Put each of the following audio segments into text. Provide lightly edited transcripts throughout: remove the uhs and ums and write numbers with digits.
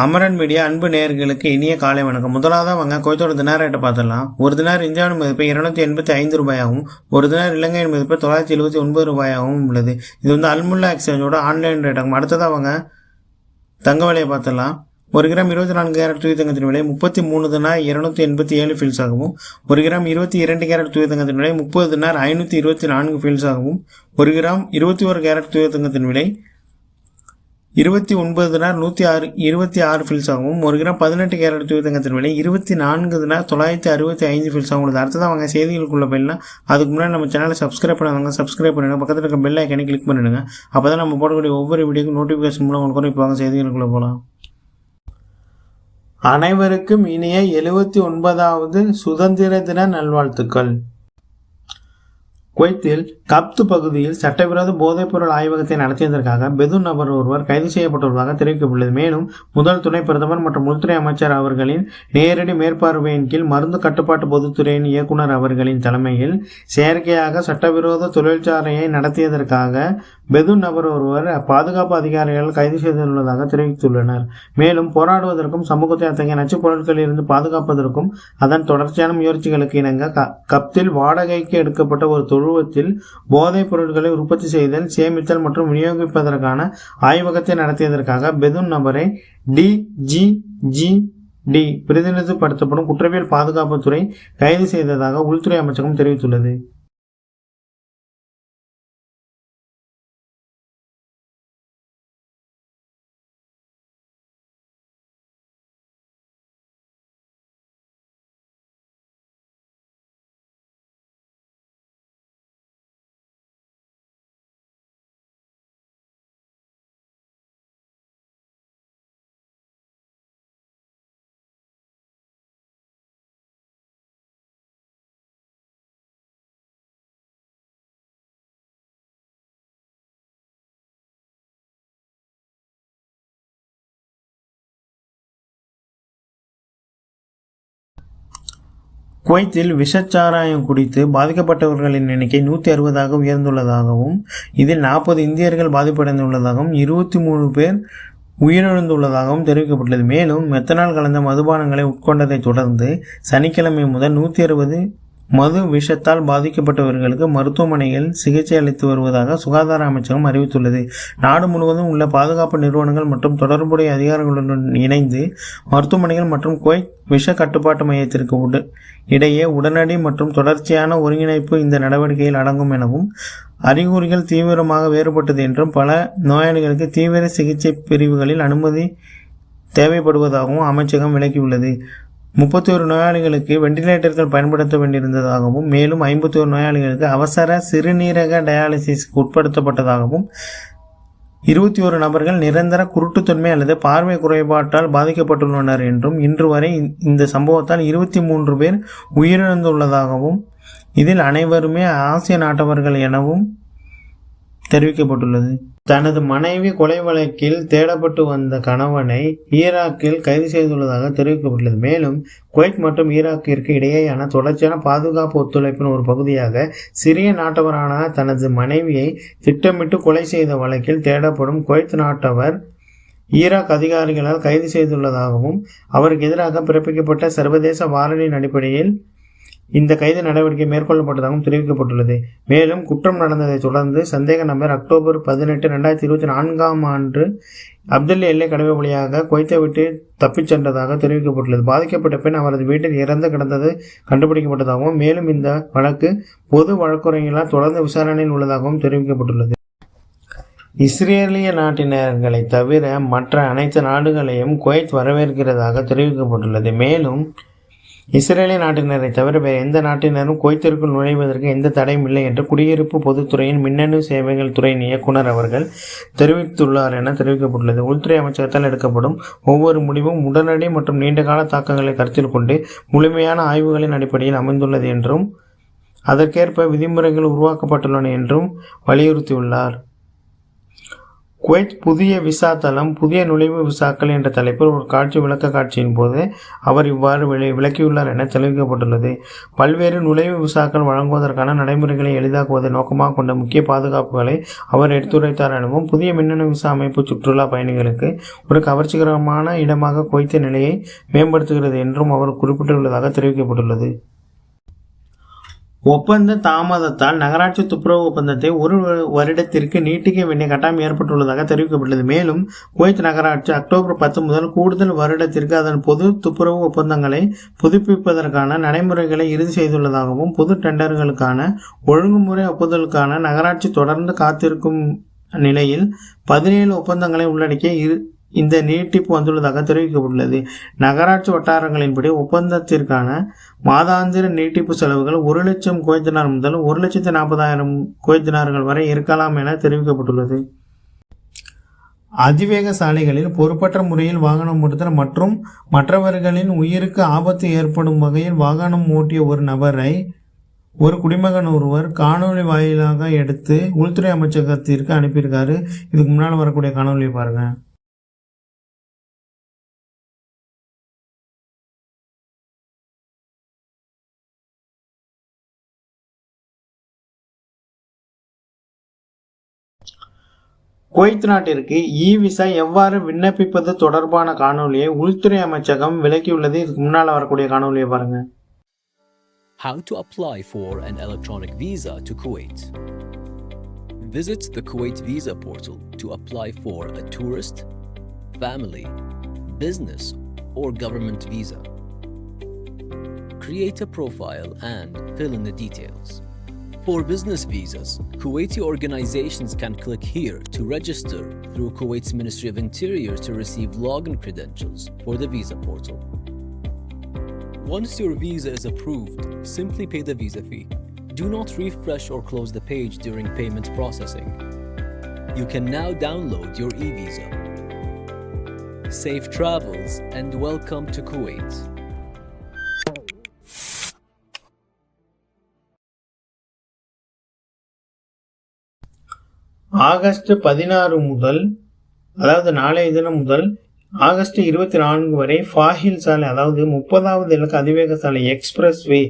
Amaran media அன்பு நேயர்களுக்கு இனிய காலை வணக்கம். முதலாவதாக வாங்க குவைத்தோட தினார் ரேட்டை பார்த்துடலாம். ஒரு தினார் இந்தியாவின் மதிப்பு 285 ரூபாயாகவும் ஒரு தினார் இலங்கையின் மதிப்பு 979 ரூபாயாகவும் உள்ளது. இது அல்முல்லா எக்ஸ்சேஞ்சோட ஆன்லைன் ரேட் ஆகும். அடுத்ததாக வாங்க தங்க விலையை பார்த்துடலாம். 1 கிராம் 24 கேரட் தூய தங்கத்தின் விலை 33 தினார் 287 ஃபீல்ஸ் ஆகவும், 1 கிராம் 22 கேரட் தூய தங்கத்தின் விலை 30 தினார் 524 ஃபீல்ஸ் ஆகவும், 1 கிராம் 21 கேரட் தூய தங்கத்தின் விலை 29 தினார் 126 ஃபீல்ஸ் ஆகவும், 1 கிராம் 18 கேரட் தூய தங்கத்தின் விலை 24 தினார் 965 ஃபீல்ஸ் ஆகும் உள்ளது. அடுத்ததான் அவங்க செய்திகளுக்குள்ள போயிடலாம். அதுக்கு முன்னாடி நம்ம சேனலை சப்ஸ்கிரைப் பண்ணாதவங்க சப்ஸ்கிரைப் பண்ணிடுங்க. பக்கத்தில் இருக்க பெல் ஐக்கனை கிளிக் பண்ணிடுங்க. அப்போ தான் நம்ம போடக்கூடிய ஒவ்வொரு வீடியோக்கும் நோட்டிஃபிகேஷன் மூலம் உங்களுக்கு இப்போ வாங்க செய்திகளுக்குள்ள போகலாம். அனைவருக்கும் இனிய 79வது சுதந்திர தின நல்வாழ்த்துக்கள். குவைத்தில் கப்து பகுதியில் சட்டவிரோத போதைப்பொருள் ஆய்வகத்தை நடத்தியதற்காக பெதுன் நபர் ஒருவர் கைது செய்யப்பட்டுள்ளதாக தெரிவிக்கப்பட்டுள்ளது. மேலும் முதல் துணை பிரதமர் மற்றும் உள்துறை அமைச்சர் அவர்களின் நேரடி மேற்பார்வையின் கீழ் மருந்து கட்டுப்பாட்டு பொதுத்துறையின் இயக்குனர் அவர்களின் தலைமையில் செயற்கையாக சட்டவிரோத தொழிற்சாலையை நடத்தியதற்காக பெதுன் நபர் ஒருவர் பாதுகாப்பு அதிகாரிகள் கைது செய்துள்ளதாக தெரிவித்துள்ளனர். மேலும் போராடுவதற்கும் சமூகத்தை அத்தகைய நச்சுப் பொருட்களில் இருந்து பாதுகாப்பதற்கும் அதன் தொடர்ச்சியான முயற்சிகளுக்கு இணங்க கப்தில் வாடகைக்கு எடுக்கப்பட்ட ஒரு தொழுவத்தில் போதைப் பொருட்களை உற்பத்தி செய்தல், சேமித்தல் மற்றும் விநியோகிப்பதற்கான ஆய்வகத்தை நடத்தியதற்காக பெதுன் நபரை DGGD பிரதிநிதித்துவப்படுத்தப்படும் குற்றவியல் பாதுகாப்புத்துறை கைது செய்ததாக உள்துறை அமைச்சகம் தெரிவித்துள்ளது. குவைத்தில் விஷச்சாராயம் குடித்து பாதிக்கப்பட்டவர்களின் எண்ணிக்கை 160ஆக உயர்ந்துள்ளதாகவும், இதில் 40 இந்தியர்கள் பாதிப்படைந்துள்ளதாகவும் 23 பேர் உயிரிழந்துள்ளதாகவும் தெரிவிக்கப்பட்டுள்ளது. மேலும் மெத்தனால் கலந்த மதுபானங்களை உட்கொண்டதை தொடர்ந்து சனிக்கிழமை முதல் 160 மது விஷத்தால் பாதிக்கப்பட்டவர்களுக்கு மருத்துவமனைகள் சிகிச்சை அளித்து வருவதாக சுகாதார அமைச்சகம் அறிவித்துள்ளது. நாடு முழுவதும் உள்ள பாதுகாப்பு நிறுவனங்கள் மற்றும் தொடர்புடைய அதிகாரிகளுடன் இணைந்து மருத்துவமனைகள் மற்றும் குவைத் விஷ கட்டுப்பாட்டு மையத்திற்கு இடையே உடனடி மற்றும் தொடர்ச்சியான ஒருங்கிணைப்பு இந்த நடவடிக்கையில் அடங்கும் எனவும், அறிகுறிகள் தீவிரமாக வேறுபட்டது என்றும் பல நோயாளிகளுக்கு தீவிர சிகிச்சை பிரிவுகளில் அனுமதி தேவைப்படுவதாகவும் அமைச்சகம் விளக்கியுள்ளது. 31 நோயாளிகளுக்கு வெண்டிலேட்டர்கள் பயன்படுத்த வேண்டியிருந்ததாகவும், மேலும் 51 நோயாளிகளுக்கு அவசர சிறுநீரக டயாலிசிஸ்க்கு உட்படுத்தப்பட்டதாகவும், 21 நபர்கள் நிரந்தர குருட்டுத்தன்மை அல்லது பார்வை குறைபாட்டால் பாதிக்கப்பட்டுள்ளனர் என்றும், இன்று வரை இந்த சம்பவத்தால் 23 பேர் உயிரிழந்துள்ளதாகவும், இதில் அனைவருமே ஆசிய நாட்டவர்கள் எனவும் தெரிவிக்கப்பட்டுள்ளது. தனது மனைவி கொலை வழக்கில் தேடப்பட்டு வந்த கணவனை ஈராக்கில் கைது செய்துள்ளதாக தெரிவிக்கப்பட்டுள்ளது. மேலும் குவைத் மற்றும் ஈராக்கிற்கு இடையேயான தொடர்ச்சியான பாதுகாப்பு ஒத்துழைப்பின் ஒரு பகுதியாக சிறிய நாட்டவரான தனது மனைவியை திட்டமிட்டு கொலை செய்த வழக்கில் தேடப்படும் குவைத் நாட்டவர் ஈராக் அதிகாரிகளால் கைது செய்துள்ளதாகவும், அவருக்கு எதிராக பிறப்பிக்கப்பட்ட சர்வதேச வாரண்டின் அடிப்படையில் இந்த கைது நடவடிக்கை மேற்கொள்ளப்பட்டதாகவும் தெரிவிக்கப்பட்டுள்ளது. மேலும் குற்றம் நடந்ததை தொடர்ந்து சந்தேக நபர் அக்டோபர் 18, 2024 அப்துல்லா எல்லை கடவை வழியாக குவைத்தை விட்டு தப்பிச் சென்றதாக தெரிவிக்கப்பட்டுள்ளது. பாதிக்கப்பட்ட பெண் அவரது வீட்டில் இறந்து கிடந்தது கண்டுபிடிக்கப்பட்டதாகவும், மேலும் இந்த வழக்கு பொது வழக்குரைஞர்களால் தொடர்ந்து விசாரணையில் உள்ளதாகவும் தெரிவிக்கப்பட்டுள்ளது. இஸ்ரேலிய நாட்டினர்களை தவிர மற்ற அனைத்து நாடுகளையும் குவைத் வரவேற்கிறதாக தெரிவிக்கப்பட்டுள்ளது. மேலும் இஸ்ரேலிய நாட்டினரை தவிர வேறு எந்த நாட்டினரும் குவைத்திற்குள் நுழைவதற்கு எந்த தடையும் இல்லை என்று குடியிருப்பு பொதுத்துறையின் மின்னணு சேவைகள் துறையின் இயக்குனர் அவர்கள் தெரிவித்துள்ளார் என தெரிவிக்கப்பட்டுள்ளது. உள்துறை அமைச்சகத்தால் எடுக்கப்படும் ஒவ்வொரு முடிவும் உடனடி மற்றும் நீண்டகால தாக்கங்களை கருத்தில் கொண்டு முழுமையான ஆய்வுகளின் அடிப்படையில் அமைந்துள்ளது என்றும், அதற்கேற்ப விதிமுறைகள் உருவாக்கப்பட்டுள்ளன என்றும் வலியுறுத்தியுள்ளார். குவைத் புதிய விசா தளம் புதிய நுழைவு விசாக்கள் என்ற தலைப்பில் ஒரு விளக்க காட்சியின் போது அவர் இவ்வாறு விளக்கியுள்ளார் என தெரிவிக்கப்பட்டுள்ளது. பல்வேறு நுழைவு விசாக்கள் வழங்குவதற்கான நடைமுறைகளை எளிதாக்குவதை நோக்கமாக கொண்ட முக்கிய பாதுகாப்புகளை அவர் எடுத்துரைத்தார் எனவும், புதிய மின்னணு விசா அமைப்பு சுற்றுலா பயணிகளுக்கு ஒரு கவர்ச்சிகரமான இடமாக குவைத்தின் நிலையை மேம்படுத்துகிறது என்றும் அவர் குறிப்பிட்டுள்ளதாக தெரிவிக்கப்பட்டுள்ளது. ஒப்பந்த தாமதத்தால் நகராட்சி துப்புரவு ஒப்பந்தத்தை 1 வருடத்திற்கு நீட்டிக்க வேண்டிய கட்டாயம் ஏற்பட்டுள்ளதாக தெரிவிக்கப்பட்டுள்ளது. மேலும் குவைத் நகராட்சி அக்டோபர் 10 முதல் கூடுதல் வருடத்திற்கு அதன் பொது துப்புரவு ஒப்பந்தங்களை புதுப்பிப்பதற்கான நடைமுறைகளை இறுதி செய்துள்ளதாகவும், பொது டெண்டர்களுக்கான ஒழுங்குமுறை ஒப்புதலுக்கான நகராட்சி தொடர்ந்து காத்திருக்கும் நிலையில் 17 ஒப்பந்தங்களை உள்ளடக்கிய இந்த நீட்டிப்பு வந்துள்ளதாக தெரிவிக்கப்பட்டுள்ளது. நகராட்சி வட்டாரங்களின்படி ஒப்பந்தத்திற்கான மாதாந்திர நீட்டிப்பு செலவுகள் 1 லட்சம் குவைத் தினார் முதல் 1,40,000 குவைத் தினார்கள் வரை இருக்கலாம் என தெரிவிக்கப்பட்டுள்ளது. அதிவேக சாலைகளில் பொறுப்பற்ற முறையில் வாகனம் ஓட்டுதல் மற்றும் மற்றவர்களின் உயிருக்கு ஆபத்து ஏற்படும் வகையில் வாகனம் ஓட்டிய ஒரு நபரை ஒரு குடிமகன் ஒருவர் காணொலி வாயிலாக எடுத்து உள்துறை அமைச்சகத்திற்கு அனுப்பியிருக்காரு. இதுக்கு முன்னால் வரக்கூடிய காணொலியை பாருங்க. குவைத் நாட்டிற்கு விசா எவ்வாறு விண்ணப்பிப்பது தொடர்பான காணொலியை உள்துறை அமைச்சகம் விளக்கியுள்ளது. இதுக்கு முன்னால் வரக்கூடிய காணொலியை பாருங்க. How to apply for an electronic visa to Kuwait. Visit the Kuwait visa portal to apply for a tourist, family, business or government visa. Create a profile and fill in the details. For business visas, Kuwaiti organizations can click here to register through Kuwait's Ministry of Interior to receive login credentials for the visa portal. Once your visa is approved, simply pay the visa fee. Do not refresh or close the page during payment processing. You can now download your e-visa. Safe travels and welcome to Kuwait. August 16 முதல், அதாவது நாளைய தினம் முதல் August 24 வரை ஃபாஹில் சாலை, அதாவது 30வது இலக்க அதிவேக சாலை எக்ஸ்பிரஸ் வே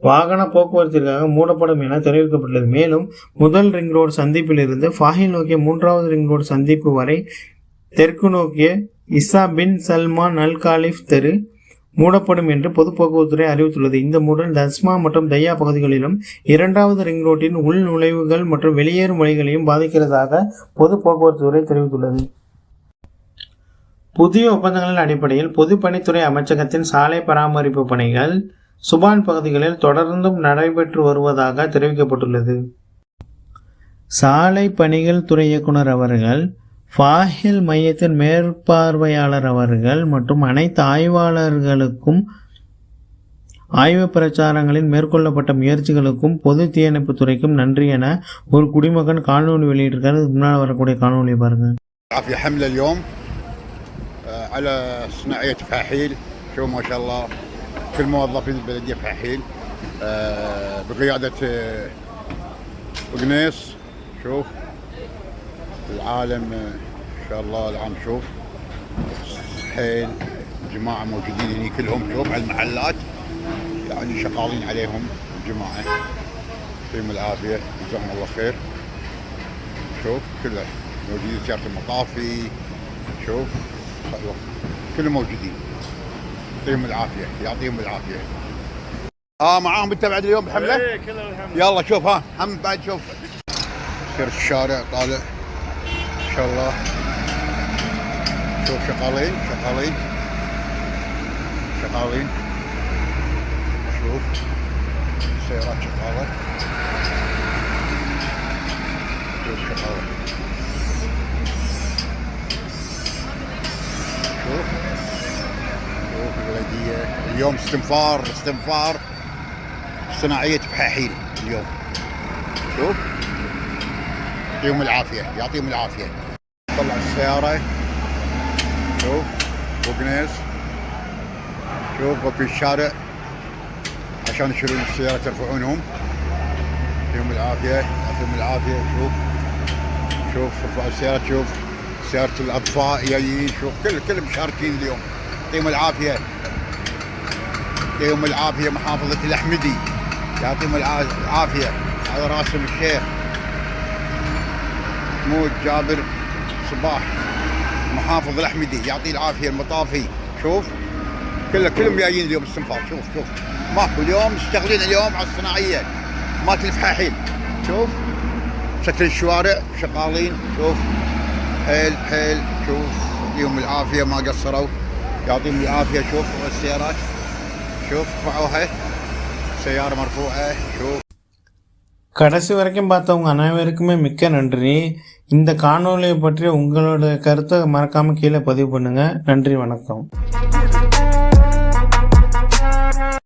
வாகன போக்குவரத்திற்காக மூடப்படும் என தெரிவிக்கப்பட்டுள்ளது. மேலும் முதல் ரிங் ரோடு சந்திப்பில் இருந்து ஃபாஹில் நோக்கிய 3வது ரிங் ரோடு சந்திப்பு வரை தெற்கு நோக்கிய இசா பின் சல்மான் அல் காலிஃப் தெரு மூடப்படும் என்று பொது போக்குவரத்துறை அறிவித்துள்ளது. இந்த மூடல் தஸ்மா மற்றும் தையா பகுதிகளிலும் 2வது ரிங் ரோட்டின் உள் நுழைவுகள் மற்றும் வெளியேறும் வழிகளையும் பாதிக்கிறதாக பொது போக்குவரத்துறை தெரிவித்துள்ளது. புதிய ஒப்பந்தங்களின் அடிப்படையில் பொதுப்பணித்துறை அமைச்சகத்தின் சாலை பராமரிப்பு பணிகள் சுபான் பகுதிகளில் தொடர்ந்தும் நடைபெற்று வருவதாக தெரிவிக்கப்பட்டுள்ளது. சாலை பணிகள் துறை இயக்குனர் அவர்கள், ஃபாஹில் மையத்தின் மேற்பார்வையாளர் அவர்கள் மற்றும் அனைத்து ஆய்வாளர்களுக்கும் ஆய்வு பிரச்சாரங்களில் மேற்கொள்ளப்பட்ட முயற்சிகளுக்கும் பொது தீயணைப்பு துறைக்கும் நன்றி என ஒரு குடிமகன் காணொலி வெளியிட்டிருக்காரு. முன்னால் வரக்கூடிய காணொலி பாருங்க. على صناعية فاحيل، شو ما شاء الله كل موظفين البلدية فاحيل بقيادة وقنيس. شوف العالم ان شاء الله العام، شوف حيل جماعة موجودين هني كلهم، شوف على المحلات يعني شغالين عليهم جماعة، يعطيهم العافية جزاهم الله خير. شوف كله موجودين، سيارة المطافي شوف كلهم موجودين، يعطيهم العافية يعطيهم العافية. معاهم انت بعد اليوم بحملة؟ ايه كله الحمد. يلا شوف هم بعد شوف سير الشارع طالع ان شاء الله. شوف شغالين شوف السيارات شغالة، شوف شغالة، شوف البلدية اليوم استنفار صناعية فحاحيل اليوم. شوف يعطيهم العافية. طلع السيارة، شوف وقنيس، شوف في الشارع عشان يشيلون السيارة يرفعونهم، يعطيهم العافية. شوف رفعوا السيارة، شوف سيارة الأطفاء جايين، شوف كل مشاركين اليوم. يعطيهم العافية، يعطيهم العافية. محافظة الأحمدي يعطيهم العافية على راسهم الشيخ محمود جابر صباح، محافظ الأحمدي يعطيه العافية. المطافي شوف كلهم جايين اليوم استنفار. شوف ماكو اليوم مشتغلين اليوم على الصناعية، ما تلف حيل. شوف شكل الشوارع شغالين، شوف حيل. شوف يعطيهم العافية، ما قصروا، يعطيهم العافية. شوف السيارات، شوف رفعوها، سيارة مرفوعة. شوف கடைசி வரைக்கும் பார்த்தவங்க அனைவருக்குமே மிக்க நன்றி. இந்த காணொலியை பற்றி உங்களோட கருத்தை மறக்காமல் கீழே பதிவு பண்ணுங்கள். நன்றி, வணக்கம்.